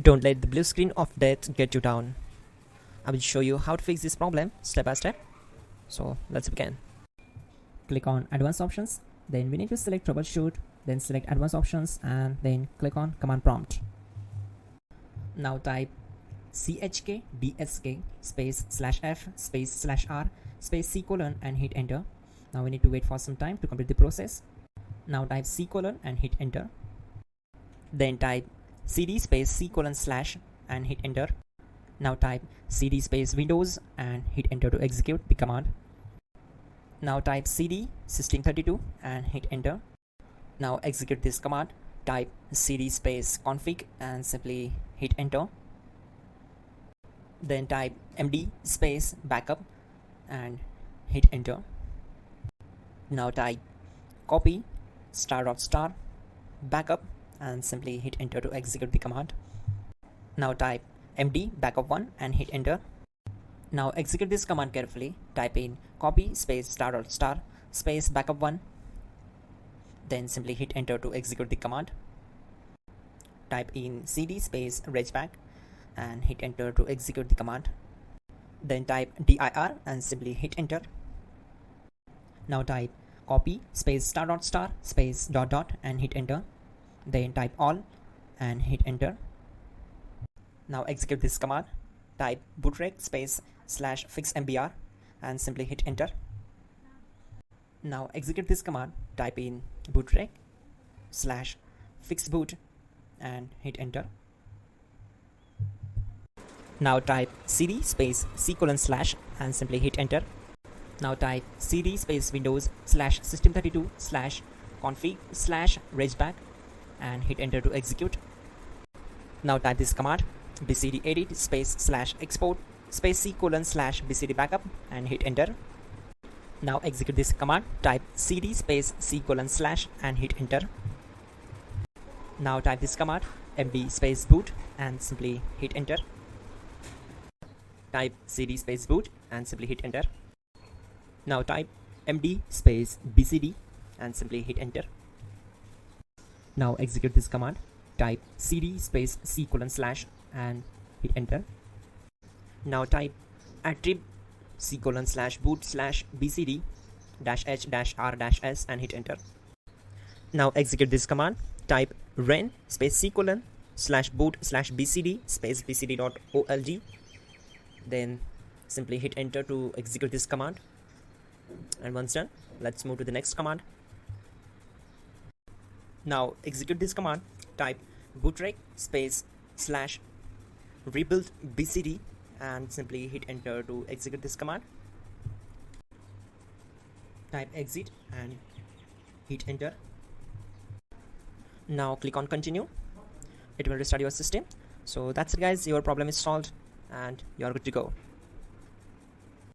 Don't let the blue screen of death get you down. I will show you how to fix this problem step by step. So let's begin. Click on advanced options, then we need to select troubleshoot, then select advanced options and then click on command prompt. Now type chkdsk space /f space /r space c colon and hit enter. Now we need to wait for some time to complete the process. Now type c colon and hit enter. Then type cd space c colon / and hit enter. Now type cd space windows and hit enter to execute the command. Now type cd system32 and hit enter. Now execute this command. Type cd space config and simply hit enter. Then type md space backup and hit enter. Now type copy ** backup and simply hit enter to execute the command. Now type md backup1 and hit enter. Now execute this command carefully. Type in copy space ** space backup1, then simply hit enter to execute the command. Type in cd space regback and hit enter to execute the command. Then type dir and simply hit enter. Now type copy space ** space ... and hit enter. Then type all and hit enter. Now execute this command. Type bootrec space /fixmbr and simply hit enter. Now execute this command. Type in bootrec /fixboot and hit enter. Now type cd space c colon / and simply hit enter. Now type cd space windows /system32 /config /regback and hit enter to execute. Now type this command bcd edit space /export space c colon /bcd backup and hit enter. Now execute this command. Type cd space c colon / and hit enter. Now type this command md space boot and simply hit enter. Type cd space boot and simply hit enter. Now type md space bcd and simply hit enter. Now execute this command. Type cd space c colon / and hit enter. Now type attrib c colon /boot /bcd -h -r -s and hit enter. Now execute this command. Type ren space c colon /boot /bcd space bcd.olg. Then simply hit enter to execute this command. And once done, let's move to the next command. Now execute this command. Type bootrec space /rebuild bcd and simply hit enter to execute this command. Type exit and hit enter. Now click on continue. It will restart your system. So that's it guys, your problem is solved and you're good to go.